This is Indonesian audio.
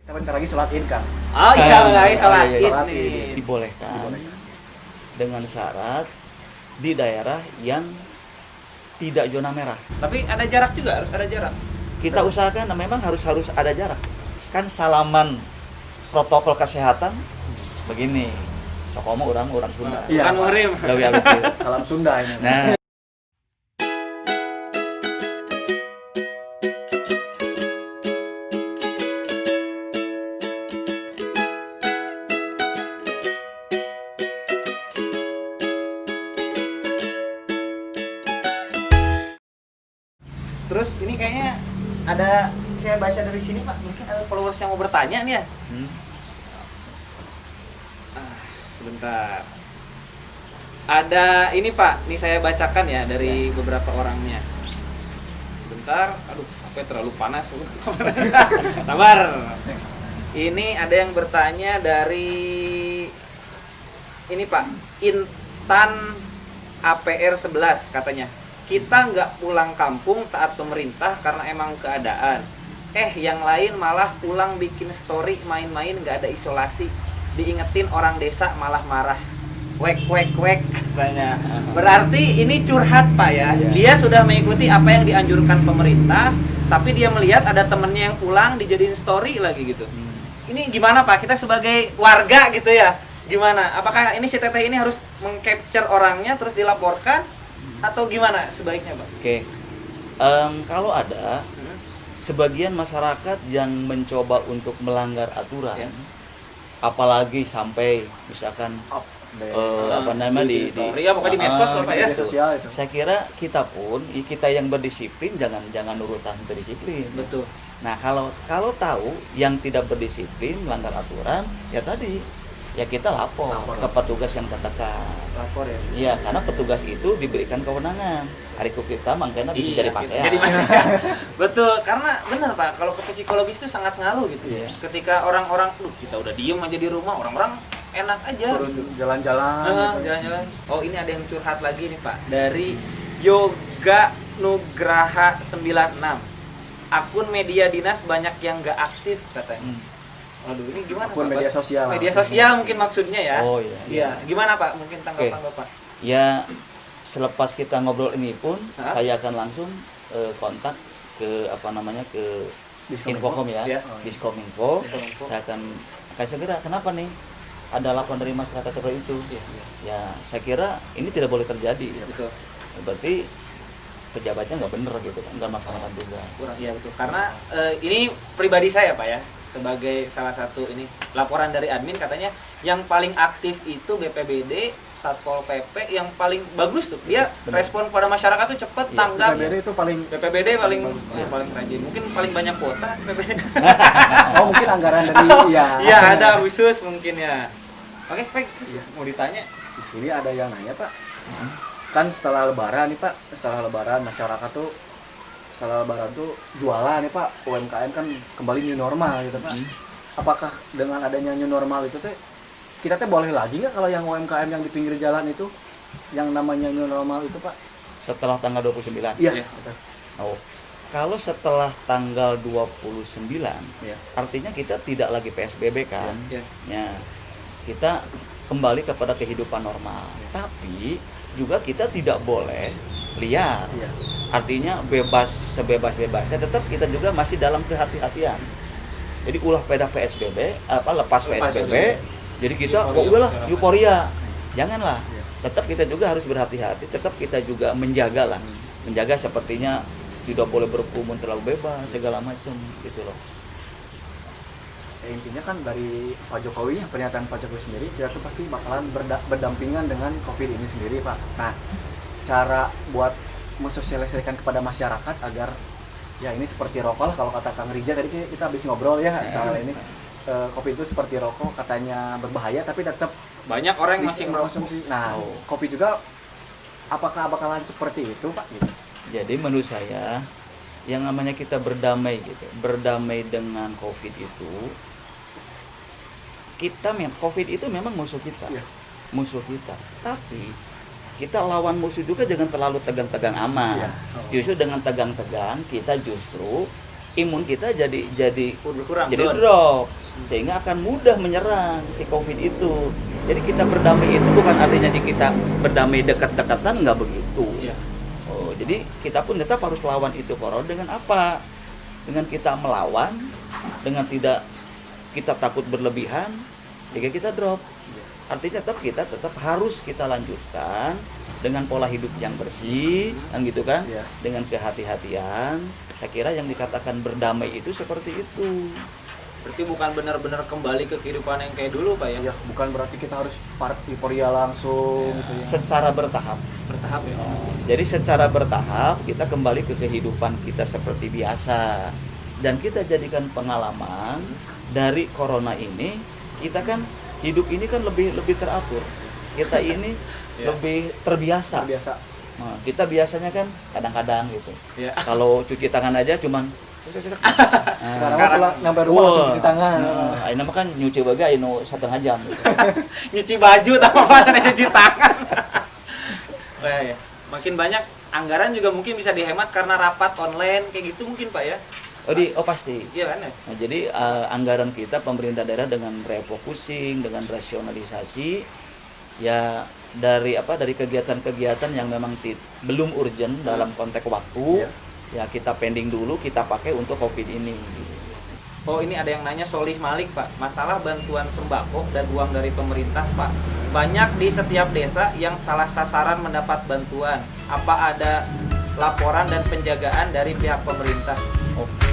Kita bentar lagi sholat id kan. Oh iya, guys, sholat id sholat nih. id. Dibolehkan dengan syarat di daerah yang tidak zona merah. Tapi ada jarak juga, harus ada jarak. Kita usahakan memang harus ada jarak. Kan salaman protokol kesehatan begini. Sokomo orang Sunda. Iya. Bukan muhrim. Lebih halus gitu. Salam Sunda ini. Nah, Terus ini kayaknya ada, saya baca dari sini Pak, mungkin ada followers yang mau bertanya nih ya. Sebentar. Ada ini Pak, nih saya bacakan ya dari beberapa orangnya. Sebentar, aduh, sampai terlalu panas. Sabar. Ini ada yang bertanya dari ini Pak, Intan APR 11 katanya. Kita nggak pulang kampung taat pemerintah karena emang keadaan. Yang lain malah pulang bikin story main-main nggak ada isolasi. Diingetin orang desa malah marah. Wek katanya. Berarti ini curhat Pak ya. Dia sudah mengikuti apa yang dianjurkan pemerintah, tapi dia melihat ada temennya yang pulang dijadiin story lagi gitu. Ini gimana Pak? Kita sebagai warga gitu ya. Gimana? Apakah ini si teteh ini harus meng-capture orangnya terus dilaporkan? Atau gimana sebaiknya Pak? oke. Kalau ada sebagian masyarakat yang mencoba untuk melanggar aturan, Ya. apalagi sampai misalkan apa namanya di story ya, pokoknya di medsos apa ya? Media sosial itu. saya kira kita yang berdisiplin jangan urutan berdisiplin. Betul. Nah, kalau tahu yang tidak berdisiplin melanggar aturan, ya tadi ya kita lapor ke petugas yang terdekat. Lapor ya. Iya, karena petugas itu diberikan kewenangan. Hari kita makanya bisa jadi pasean. Jadi pasean. Betul, karena benar Pak, kalau ke psikologis itu sangat ngaruh gitu. Iya. Ketika orang-orang, kita udah diem aja di rumah, orang-orang enak aja. Turun jalan-jalan. gitu. Jalan-jalan. Oh, ini ada yang curhat lagi nih Pak, dari Yoga Nugraha 96. Akun media dinas banyak yang nggak aktif katanya. Aduh, ini gimana Akun Pak? media sosial. Media sosial mungkin maksudnya ya. Oh iya. Iya, gimana Pak? Mungkin tanggapan Bapak. Ya, selepas kita ngobrol ini pun saya akan langsung kontak ke Infokom ya, Ya. Diskominfo. Diskominfo. Saya akan segera. Kenapa nih? Ada laporan dari masyarakat seperti itu. Iya. Ya, saya kira ini tidak boleh terjadi. Betul. Berarti pejabatnya nggak bener gitu kan, nggak melaksanakan tugas. Kurang, iya betul. Karena ini pribadi saya Pak ya, sebagai salah satu ini laporan dari admin katanya yang paling aktif itu BPBD, Satpol PP, yang paling bagus tuh dia respon pada masyarakat tuh cepat, tanggap. BPBD itu paling BPBD paling rajin, mungkin paling banyak kuota BPBD. oh mungkin anggaran dari Iya ada khusus mungkin ya. Oke, baik. Mau ditanya? Di sini ada yang nanya Pak. Kan setelah lebaran nih Pak, setelah lebaran masyarakat tuh jualan nih Pak, UMKM kan kembali new normal gitu Pak. Apakah dengan adanya new normal itu teh kita teh boleh lagi nggak kalau yang UMKM yang di pinggir jalan itu yang namanya new normal itu Pak? Setelah tanggal 29. Iya. Oh. Kalau setelah tanggal 29, Iya. artinya kita tidak lagi PSBB kan? Iya. Ya. Kita kembali kepada kehidupan normal. Tapi juga kita tidak boleh liar. Iya. Artinya sebebas-bebasnya, tetap kita juga masih dalam kehati-hatian. Jadi ulah pada PSBB, lepas PSBB, jadi kita udahlah euforia. Janganlah. Tetap kita juga harus berhati-hati, tetap kita juga menjaga sepertinya tidak boleh berkerumun terlalu bebas segala macam gitu loh. Intinya kan dari Pak Jokowi, pernyataan Pak Jokowi sendiri, kita tuh pasti bakalan berdampingan dengan COVID ini sendiri Pak. Nah, cara buat mensosialisasikan kepada masyarakat agar ya ini seperti rokok kalau kata Kang Rija tadi kita habis ngobrol ya soal ini kopi itu seperti rokok katanya berbahaya tapi tetap Banyak orang yang masih merokok. konsumsi. Nah, kopi juga apakah bakalan seperti itu Pak? Gitu. Jadi menurut saya yang namanya kita berdamai dengan COVID itu, COVID itu memang musuh kita, tapi kita lawan musuh juga jangan terlalu tegang-tegang amat. Justru dengan tegang-tegang kita justru imun kita jadi Berkurang. jadi down. drop, sehingga akan mudah menyerang si COVID itu. Jadi kita berdamai itu bukan artinya kita berdamai dekat-dekatan, nggak begitu. Iya. Oh, jadi kita pun tetap harus lawan itu corona dengan apa? Dengan kita melawan, dengan tidak kita takut berlebihan, jika kita drop. Artinya tetap harus kita lanjutkan dengan pola hidup yang bersih, kan gitu kan? Iya. Dengan kehati-hatian. Saya kira yang dikatakan berdamai itu seperti itu. Berarti bukan benar-benar kembali ke kehidupan yang kayak dulu, Pak ya? Ya, bukan berarti kita harus euforia langsung gitu ya. Secara bertahap. Bertahap ya. Jadi secara bertahap kita kembali ke kehidupan kita seperti biasa. Dan kita jadikan pengalaman dari corona ini, kita kan hidup ini kan lebih teratur. Kita ini Ya. lebih terbiasa. Biasa. Nah, kita biasanya kan kadang-kadang gitu. Ya. Kalau cuci tangan aja cuman Sekarang kalau nyampe rumah langsung cuci tangan. Ini mah kan nyuci baga anu setengah jam gitu. Nyuci baju atau apa cuci tangan. Oh, ya. Makin banyak anggaran juga mungkin bisa dihemat karena rapat online kayak gitu mungkin, Pak ya. Oh pasti. Iya kan ya? Nah, jadi anggaran kita pemerintah daerah dengan refocusing, dengan rasionalisasi ya dari kegiatan-kegiatan yang memang belum urgent dalam konteks waktu. Iya. Ya kita pending dulu, kita pakai untuk Covid ini. Oh, ini ada yang nanya Solih Malik, Pak. Masalah bantuan sembako dan uang dari pemerintah, Pak. Banyak di setiap desa yang salah sasaran mendapat bantuan. Apa ada laporan dan penjagaan dari pihak pemerintah? Oke.